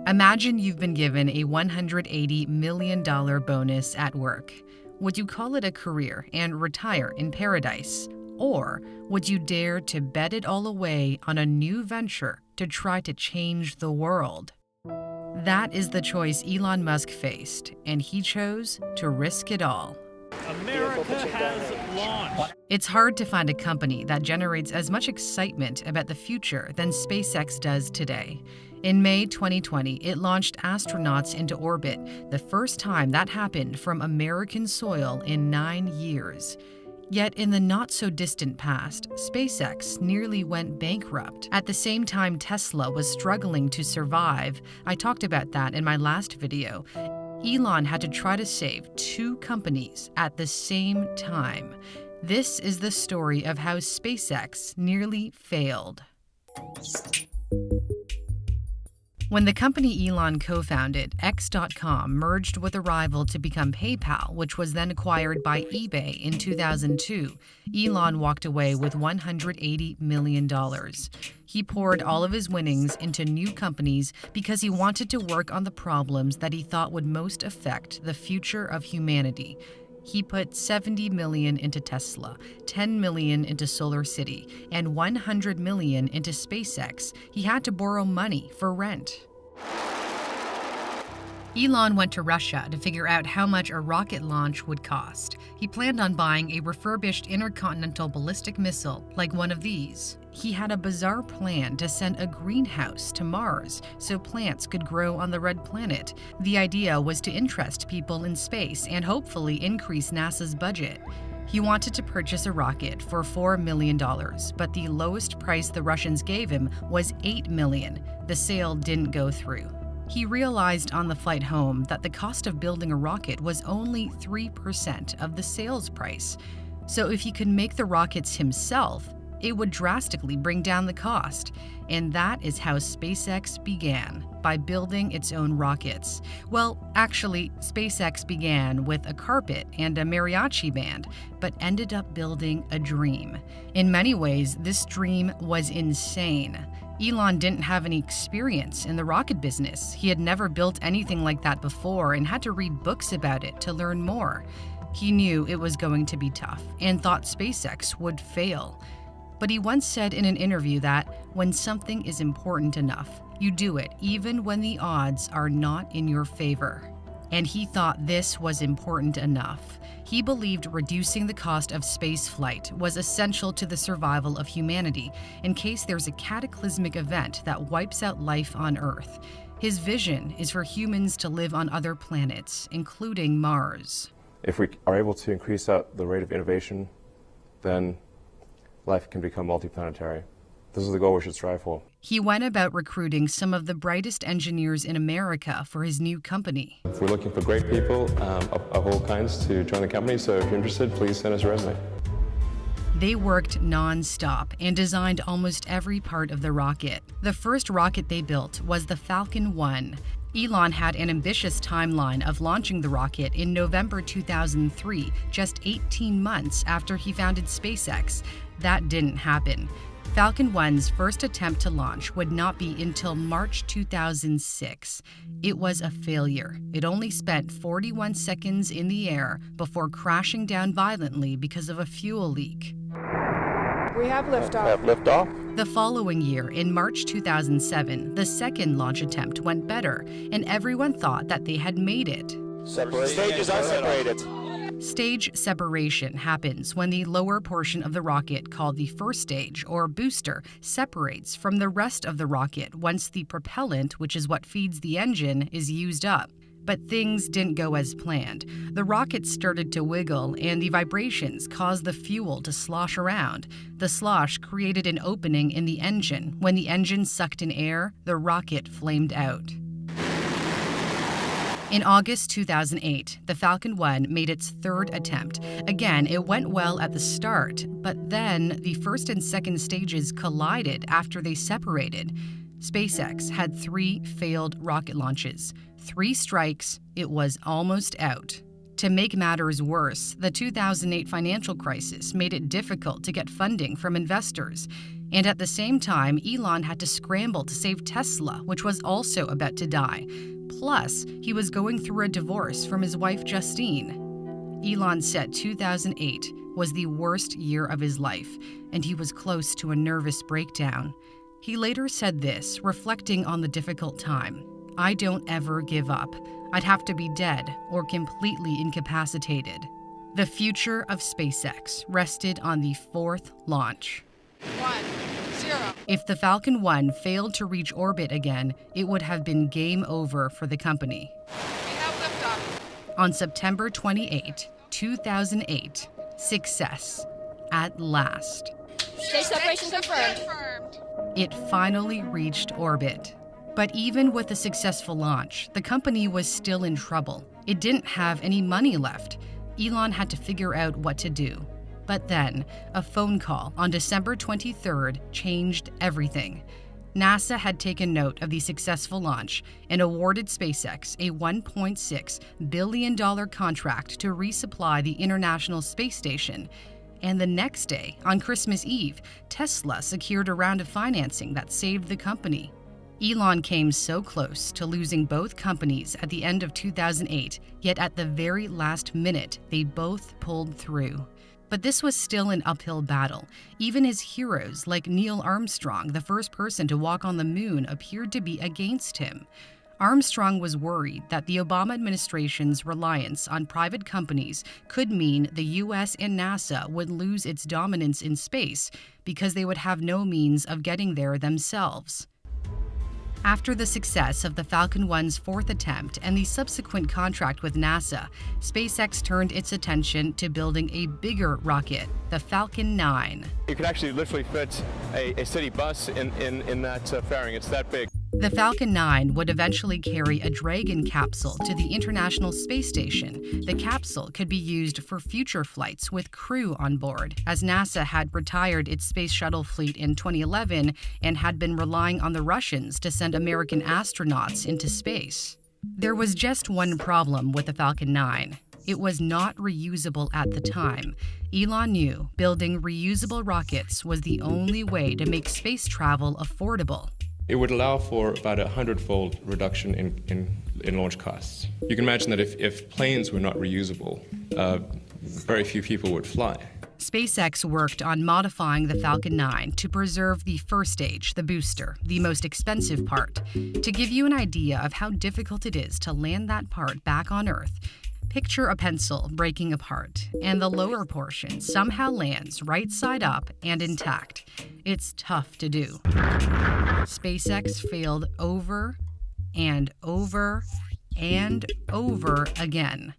Imagine you've been given a $180 million bonus at work. Would you call it a career and retire in paradise? Or would you dare to bet it all away on a new venture to try to change the world? That is the choice Elon Musk faced, and he chose to risk it all. America has launched. It's hard to find a company that generates as much excitement about the future than SpaceX does today. In May 2020, it launched astronauts into orbit, the first time that happened from American soil in 9 years. Yet in the not-so-distant past, SpaceX nearly went bankrupt. At the same time Tesla was struggling to survive. I talked about that in my last video. Elon had to try to save two companies at the same time. This is the story of how SpaceX nearly failed. When the company Elon co-founded, X.com merged with a rival to become PayPal, which was then acquired by eBay in 2002, Elon walked away with $180 million. He poured all of his winnings into new companies because he wanted to work on the problems that he thought would most affect the future of humanity. He put $70 million into Tesla, $10 million into Solar City, and $100 million into SpaceX. He had to borrow money for rent. Elon went to Russia to figure out how much a rocket launch would cost. He planned on buying a refurbished intercontinental ballistic missile like one of these. He had a bizarre plan to send a greenhouse to Mars so plants could grow on the red planet. The idea was to interest people in space and hopefully increase NASA's budget. He wanted to purchase a rocket for $4 million, but the lowest price the Russians gave him was $8 million. The sale didn't go through. He realized on the flight home that the cost of building a rocket was only 3% of the sales price. So if he could make the rockets himself, it would drastically bring down the cost. And that is how SpaceX began, by building its own rockets. Well, actually, SpaceX began with a carpet and a mariachi band, but ended up building a dream. In many ways, this dream was insane. Elon didn't have any experience in the rocket business. He had never built anything like that before and had to read books about it to learn more. He knew it was going to be tough and thought SpaceX would fail. But he once said in an interview that when something is important enough, you do it even when the odds are not in your favor. And he thought this was important enough. He believed reducing the cost of spaceflight was essential to the survival of humanity in case there's a cataclysmic event that wipes out life on Earth. His vision is for humans to live on other planets, including Mars. If we are able to increase the rate of innovation, then life can become multiplanetary. This is the goal we should strive for. He went about recruiting some of the brightest engineers in America for his new company. We're looking for great people of all kinds to join the company, so if you're interested, please send us a resume. They worked non-stop and designed almost every part of the rocket. The first rocket they built was the Falcon 1. Elon had an ambitious timeline of launching the rocket in November 2003, just 18 months after he founded SpaceX. That didn't happen. Falcon 1's first attempt to launch would not be until March 2006. It was a failure. It only spent 41 seconds in the air before crashing down violently because of a fuel leak. We have liftoff. The following year, in March 2007, the second launch attempt went better, and everyone thought that they had made it. Stages are separated. Stage separation happens when the lower portion of the rocket, called the first stage, or booster, separates from the rest of the rocket once the propellant, which is what feeds the engine, is used up. But things didn't go as planned. The rocket started to wiggle, and the vibrations caused the fuel to slosh around. The slosh created an opening in the engine. When the engine sucked in air, the rocket flamed out. In August 2008, the Falcon 1 made its third attempt. Again, it went well at the start, but then the first and second stages collided after they separated. SpaceX had 3 failed rocket launches. 3 strikes, it was almost out. To make matters worse, the 2008 financial crisis made it difficult to get funding from investors. And at the same time, Elon had to scramble to save Tesla, which was also about to die. Plus, he was going through a divorce from his wife Justine. Elon said 2008 was the worst year of his life, and he was close to a nervous breakdown. He later said this, reflecting on the difficult time: "I don't ever give up. I'd have to be dead or completely incapacitated." The future of SpaceX rested on the fourth launch. 1, 0. If the Falcon 1 failed to reach orbit again, it would have been game over for the company. We have liftoff. On September 28, 2008, success at last. Stage separation confirmed. It finally reached orbit. But even with a successful launch, the company was still in trouble. It didn't have any money left. Elon had to figure out what to do. But then, a phone call on December 23rd changed everything. NASA had taken note of the successful launch and awarded SpaceX a $1.6 billion contract to resupply the International Space Station. And the next day, on Christmas Eve, Tesla secured a round of financing that saved the company. Elon came so close to losing both companies at the end of 2008, yet at the very last minute, they both pulled through. But this was still an uphill battle. Even his heroes, like Neil Armstrong, the first person to walk on the moon, appeared to be against him. Armstrong was worried that the Obama administration's reliance on private companies could mean the U.S. and NASA would lose its dominance in space because they would have no means of getting there themselves. After the success of the Falcon 1's fourth attempt and the subsequent contract with NASA, SpaceX turned its attention to building a bigger rocket, the Falcon 9. You could actually literally fit a city bus in that fairing. It's that big. The Falcon 9 would eventually carry a Dragon capsule to the International Space Station. The capsule could be used for future flights with crew on board, as NASA had retired its space shuttle fleet in 2011 and had been relying on the Russians to send American astronauts into space. There was just one problem with the Falcon 9. It was not reusable at the time. Elon knew building reusable rockets was the only way to make space travel affordable. It would allow for about 100-fold reduction in launch costs. You can imagine that if planes were not reusable, very few people would fly. SpaceX worked on modifying the Falcon 9 to preserve the first stage, the booster, the most expensive part. To give you an idea of how difficult it is to land that part back on Earth, picture a pencil breaking apart, and the lower portion somehow lands right side up and intact. It's tough to do. SpaceX failed over and over and over again.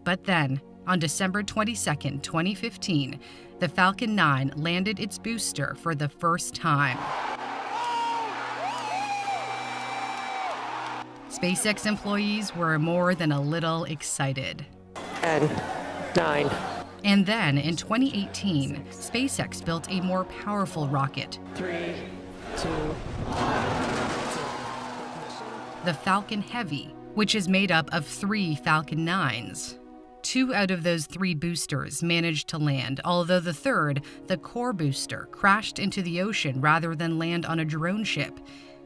But then, on December 22, 2015, the Falcon 9 landed its booster for the first time. SpaceX employees were more than a little excited. 10, 9. And then, in 2018, SpaceX built a more powerful rocket, 3, 2. the Falcon Heavy, which is made up of 3 Falcon 9s. 2 out of those 3 boosters managed to land, although the third, the core booster, crashed into the ocean rather than land on a drone ship.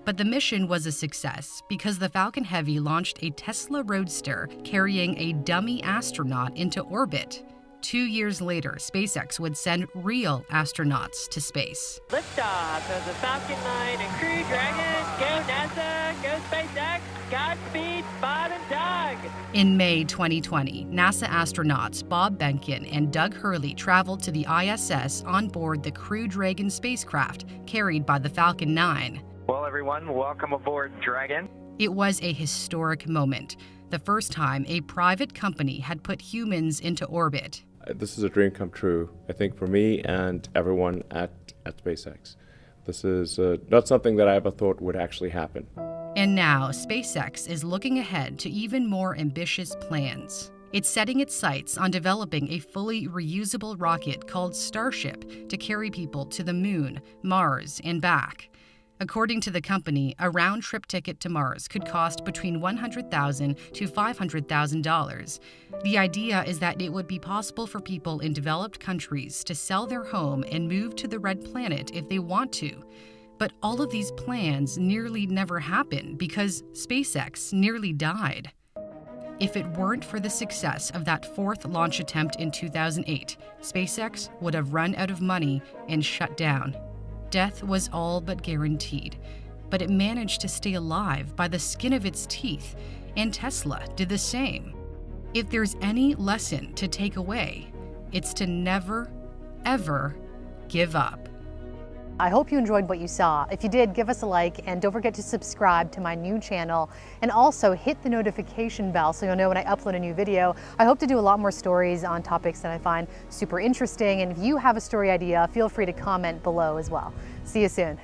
But the mission was a success because the Falcon Heavy launched a Tesla Roadster carrying a dummy astronaut into orbit. 2 years later, SpaceX would send real astronauts to space. Liftoff of the Falcon 9 and Crew Dragon. Go NASA, go SpaceX, Godspeed, Bob and Doug. In May 2020, NASA astronauts Bob Behnken and Doug Hurley traveled to the ISS on board the Crew Dragon spacecraft carried by the Falcon 9. Well, everyone, welcome aboard Dragon. It was a historic moment, the first time a private company had put humans into orbit. This is a dream come true, I think, for me and everyone at SpaceX. This is not something that I ever thought would actually happen. And now, SpaceX is looking ahead to even more ambitious plans. It's setting its sights on developing a fully reusable rocket called Starship to carry people to the moon, Mars, and back. According to the company, a round-trip ticket to Mars could cost between $100,000 to $500,000. The idea is that it would be possible for people in developed countries to sell their home and move to the red planet if they want to. But all of these plans nearly never happen because SpaceX nearly died. If it weren't for the success of that fourth launch attempt in 2008, SpaceX would have run out of money and shut down. Death was all but guaranteed, but it managed to stay alive by the skin of its teeth, and Tesla did the same. If there's any lesson to take away, it's to never, ever give up. I hope you enjoyed what you saw. If you did, give us a like and don't forget to subscribe to my new channel and also hit the notification bell so you'll know when I upload a new video. I hope to do a lot more stories on topics that I find super interesting, and if you have a story idea, feel free to comment below as well. See you soon.